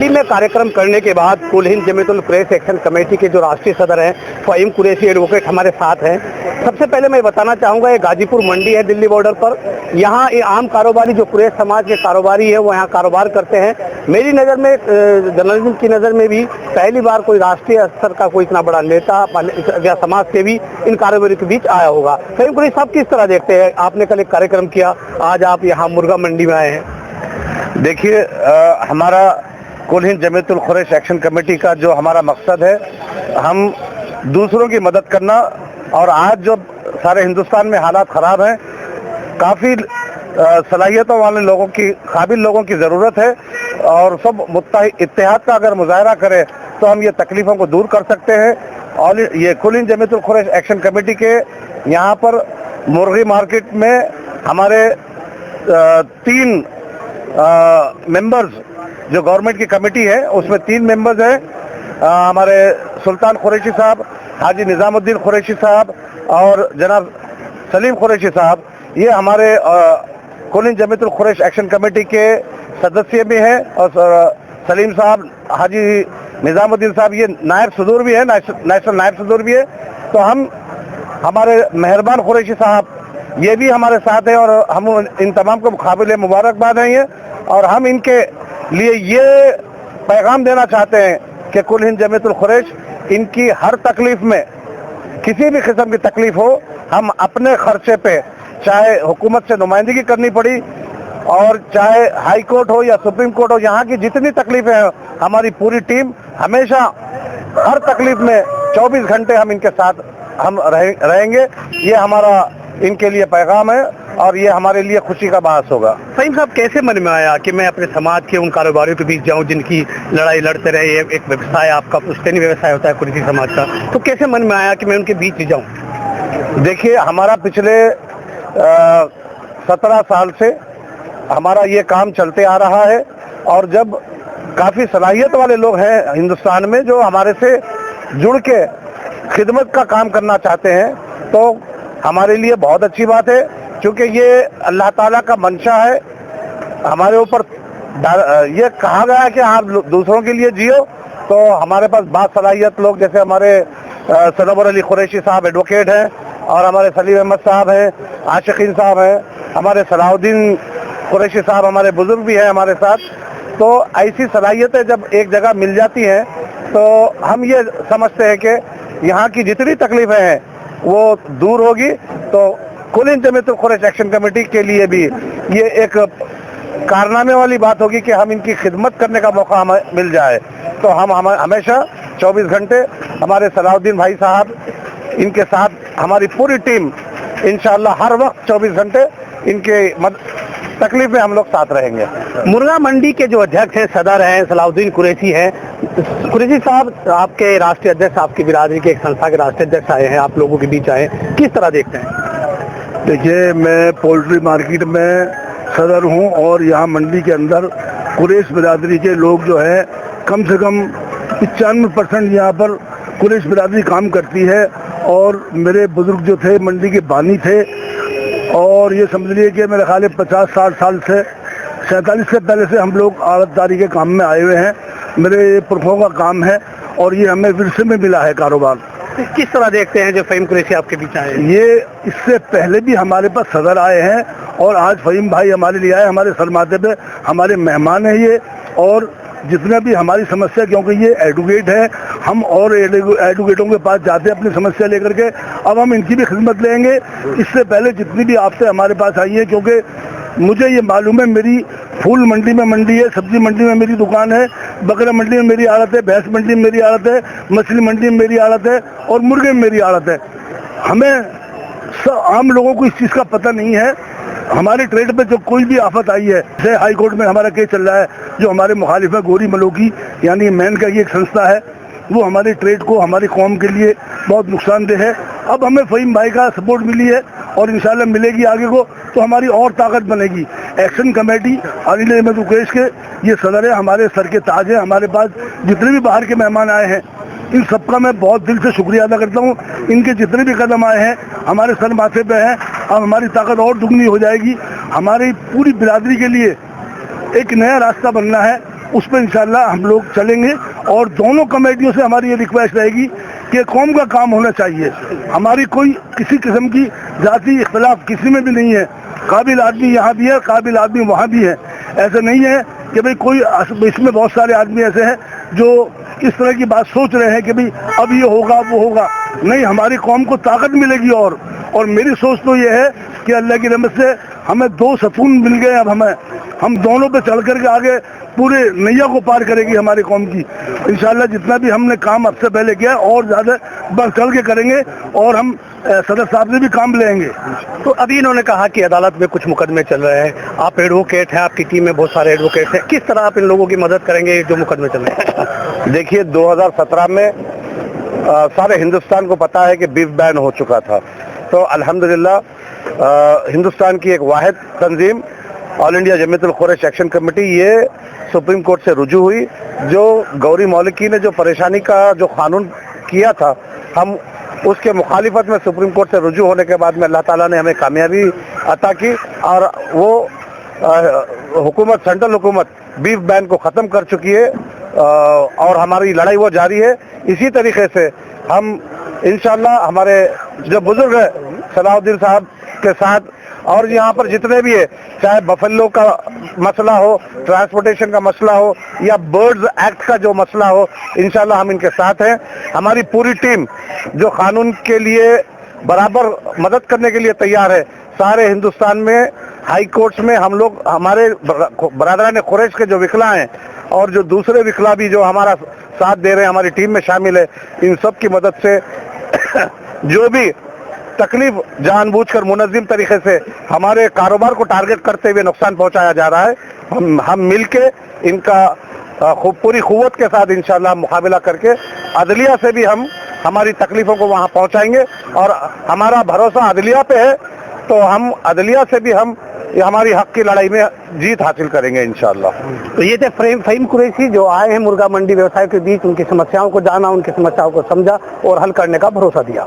दिल्ली में कार्यक्रम करने के बाद कुल हिंद जमीयतुल कुरैश एक्शन कमेटी के जो राष्ट्रीय सदर हैं फ़हीम कुरैशी एडवोकेट हमारे साथ हैं। सबसे पहले मैं बताना चाहूँगा, ये गाजीपुर मंडी है दिल्ली बॉर्डर पर। यहाँ ये आम कारोबारी जो कुरैश समाज के कारोबारी है वो यहाँ कारोबार करते हैं। मेरी नज़र में, जर्नलिज्म की नज़र में भी पहली बार कोई राष्ट्रीय स्तर का कोई इतना बड़ा नेता या समाज सेवी इन कारोबारी के बीच आया होगा। फ़हीम कुरैशी साहब, किस तरह देखते हैं? आपने कल एक कार्यक्रम किया, आज आप यहाँ मुर्गा मंडी में आए हैं। देखिए, हमारा कुल हिंद जमीयतुल कुरैश एक्शन कमेटी का जो हमारा मकसद है, हम दूसरों की मदद करना। और आज जो सारे हिंदुस्तान में हालात ख़राब हैं, काफ़ी सलाहियतों वाले लोगों की, काबिल लोगों की ज़रूरत है। और सब इत्तेहाद का अगर मुजाहरा करें तो हम ये तकलीफ़ों को दूर कर सकते हैं। और ये कुल हिंद जमीयतुल कुरैश एक्शन कमेटी के यहाँ पर मुर्गी मार्केट में हमारे 3 मेंबर्स, जो गवर्नमेंट की कमेटी है उसमें 3 मेंबर्स हैं। हमारे सुल्तान कुरैशी साहब, हाजी निज़ामुद्दीन कुरैशी साहब और जनाब सलीम कुरैशी साहब, ये हमारे कुल हिंद जमीयतुल कुरैश एक्शन कमेटी के सदस्य भी हैं। और सलीम साहब, हाजी निज़ामुद्दीन साहब ये नायब सदूर भी है, नेशनल नायब सदूर भी है। तो हमारे मेहरबान कुरैशी साहब ये भी हमारे साथ है और हम इन तमाम को काबिल मुबारकबाद हैं ये। और हम इनके लिए ये पैगाम देना चाहते हैं कि कुल हिंद जमीयतुल कुरैश इनकी हर तकलीफ में, किसी भी किस्म की तकलीफ हो, हम अपने खर्चे पे, चाहे हुकूमत से नुमाइंदगी करनी पड़ी और चाहे हाई कोर्ट हो या सुप्रीम कोर्ट हो, यहाँ की जितनी तकलीफें हैं, हमारी पूरी टीम हमेशा हर तकलीफ में 24 घंटे हम इनके साथ हम रहेंगे। ये हमारा इनके लिए पैगाम है और ये हमारे लिए खुशी का बात होगा। फ़हीम साहब, कैसे मन में आया कि मैं अपने समाज के उन कारोबारियों के बीच जाऊं जिनकी लड़ाई लड़ते रहे? एक व्यवसाय आपका पुश्तैनी व्यवसाय होता है कुरैशी समाज का, तो कैसे मन में आया कि मैं उनके बीच जाऊं? देखिए, हमारा पिछले 17 साल से हमारा ये काम चलते आ रहा है। और जब काफ़ी सलाहियत वाले लोग हैं हिंदुस्तान में जो हमारे से जुड़ के खिदमत का काम करना चाहते हैं, तो हमारे लिए बहुत अच्छी बात है। क्योंकि ये अल्लाह ताला का मंशा है, हमारे ऊपर ये कहा गया है कि आप दूसरों के लिए जियो। तो हमारे पास बासलाहियत लोग, जैसे हमारे सनवर अली कुरैशी साहब एडवोकेट हैं और हमारे सलीम अहमद साहब हैं, आशिकीन साहब हैं, हमारे सलाहुद्दीन कुरैशी साहब हमारे बुजुर्ग भी हैं हमारे साथ। तो ऐसी सलाहियतें जब एक जगह मिल जाती हैं तो हम ये समझते हैं कि यहाँ की जितनी तकलीफें हैं वो दूर होगी। तो कुल हिंद जमीयतुल कुरैश एक्शन कमेटी के लिए भी ये एक कारनामे वाली बात होगी कि हम इनकी खिदमत करने का मौका हमें मिल जाए। तो हम हमेशा 24 घंटे हमारे सलाहुद्दीन भाई साहब, इनके साथ हमारी पूरी टीम इंशाअल्लाह हर वक्त 24 घंटे इनके तकलीफ में हम लोग साथ रहेंगे। मुर्गा मंडी के जो अध्यक्ष हैं, सदर हैं, सलाहुद्दीन कुरैशी हैं। कुरैशी साहब, आपके राष्ट्रीय अध्यक्ष, आपकी बिरादरी के एक संस्था के राष्ट्रीय अध्यक्ष आए हैं, आप लोगों के बीच आए, किस तरह देखते हैं? देखिए, मैं पोल्ट्री मार्केट में सदर हूं और यहाँ मंडी के अंदर कुरैश बिरादरी के लोग जो है कम से कम 95% यहाँ पर कुरैश बिरादरी काम करती है। और मेरे बुजुर्ग जो थे मंडी के बानी थे और ये समझ लीजिए कि मेरे ख्याल 50-60 साल से, 47 से पहले से हम लोग आड़तदारी के काम में आए हुए हैं। मेरे पुरखों का काम है और ये हमें विरसे में मिला है कारोबार। किस तरह देखते हैं जो फ़हीम कुरैशी आपके बीच आए? ये इससे पहले भी हमारे पास सदर आए हैं और आज फ़हीम भाई हमारे लिए आए, हमारे सरमाते पे हमारे मेहमान हैं ये। और जितना भी हमारी समस्या, क्योंकि ये एडवोकेट है, हम और एडवोकेटों के पास जाते हैं अपनी समस्या लेकर के। अब हम इनकी भी खिदमत लेंगे। इससे पहले जितनी भी आपसे हमारे पास आई है, क्योंकि मुझे ये मालूम है, मेरी फूल मंडी में मंडी है, सब्जी मंडी में मेरी दुकान है, बकरा मंडी में मेरी आड़त है, भैंस मंडी में मेरी आड़त है, मछली मंडी में मेरी आड़त है और मुर्गे में मेरी आड़त है। हमें आम लोगों को इस चीज़ का पता नहीं है। हमारे ट्रेड पे जो कोई भी आफत आई है, जैसे हाई कोर्ट में हमारा केस चल रहा है, जो हमारे मुखालिफ है गोरी मलोकी, यानी मैन का ये एक संस्था है, वो हमारे ट्रेड को, हमारी कौम के लिए बहुत नुकसानदेह है। अब हमें फ़हीम भाई का सपोर्ट मिली है और इंशाल्लाह मिलेगी आगे को, तो हमारी और ताकत बनेगी। एक्शन कमेटी कुल हिंद कुरैश के ये सदर है, हमारे सर के ताज है। हमारे पास जितने भी बाहर के मेहमान आए हैं, इन सबका मैं बहुत दिल से शुक्रिया अदा करता हूँ। इनके जितने भी कदम आए हैं हमारे सर माथे पे हैं। अब हमारी ताकत और दुगनी हो जाएगी। हमारी पूरी बिरादरी के लिए एक नया रास्ता बनना है उस पर इंशाल्लाह हम लोग चलेंगे। और दोनों कमेटियों से हमारी ये रिक्वेस्ट रहेगी कि कौम का काम होना चाहिए। हमारी कोई किसी किस्म की जाति इख्तलाफ किसी में भी नहीं है। काबिल आदमी यहाँ भी है, काबिल आदमी वहाँ भी है। ऐसा नहीं है कि भाई कोई, इसमें बहुत सारे आदमी ऐसे हैं जो इस तरह की बात सोच रहे हैं कि भाई अब ये होगा वो होगा। नहीं, हमारी कौम को ताकत मिलेगी। और मेरी सोच तो ये है कि अल्लाह की रहमत से हमें 2 सतून मिल गए। अब हम दोनों पे चल करके आगे पूरे नैया को पार करेगी हमारी कौम की। इंशाल्लाह जितना भी हमने काम अब से पहले किया और ज़्यादा बढ़ चल के करेंगे और हम सदर साहब से भी काम लेंगे। तो अभी इन्होंने कहा कि अदालत में कुछ मुकदमे चल रहे हैं, आप एडवोकेट हैं, आपकी टीम में बहुत सारे एडवोकेट हैं, किस तरह आप इन लोगों की मदद करेंगे जो मुकदमे चल रहे हैं? देखिए, 2017 में सारे हिंदुस्तान को पता है कि बीफ बैन हो चुका था। तो अल्हम्दुलिल्लाह हिंदुस्तान की एक वाहिद तंजीम all India Jamiatul Quraish action committee ये सुप्रीम कोर्ट से रुजू हुई। जो गौरी मौलिकी ने जो परेशानी का जो कानून किया था, हम उसके मुखालिफत में सुप्रीम कोर्ट से रुजू होने के बाद में अल्लाह ताला ने हमें कामयाबी अता की और वो हुकूमत, सेंट्रल हुकूमत बीफ बैन को ख़त्म कर चुकी है और हमारी लड़ाई वो जारी है। इसी तरीके से हम इंशाअल्लाह हमारे जो बुजुर्ग है सलाहुद्दीन साहब के साथ और यहाँ पर जितने भी है, चाहे बफेलो का मसला हो, ट्रांसपोर्टेशन का मसला हो या बर्ड्स एक्ट का जो मसला हो, इंशाल्लाह हम इनके साथ हैं। हमारी पूरी टीम जो कानून के लिए बराबर मदद करने के लिए तैयार है। सारे हिंदुस्तान में हाई कोर्ट्स में हम लोग, हमारे बरादरान कुरैश के जो विकला हैं और जो दूसरे विकला भी जो हमारा साथ दे रहे हैं, हमारी टीम में शामिल है, इन सब की मदद से जो भी तकलीफ जानबूझकर मुनज़्ज़म तरीके से हमारे कारोबार को टारगेट करते हुए नुकसान पहुंचाया जा रहा है, हम मिलके इनका पूरी क़ुव्वत के साथ इंशाअल्लाह मुकाबला करके अदलिया से भी हम हमारी तकलीफ़ों को वहां पहुंचाएंगे। और हमारा भरोसा अदलिया पे है, तो हम अदलिया से भी हम हमारी हक की लड़ाई में जीत हासिल करेंगे इंशाअल्लाह। तो ये थे फ़हीम कुरैशी जो आए हैं मुर्गा मंडी व्यवसाय के बीच, उनकी समस्याओं को जाना, उनकी समस्याओं को समझा और हल करने का भरोसा दिया।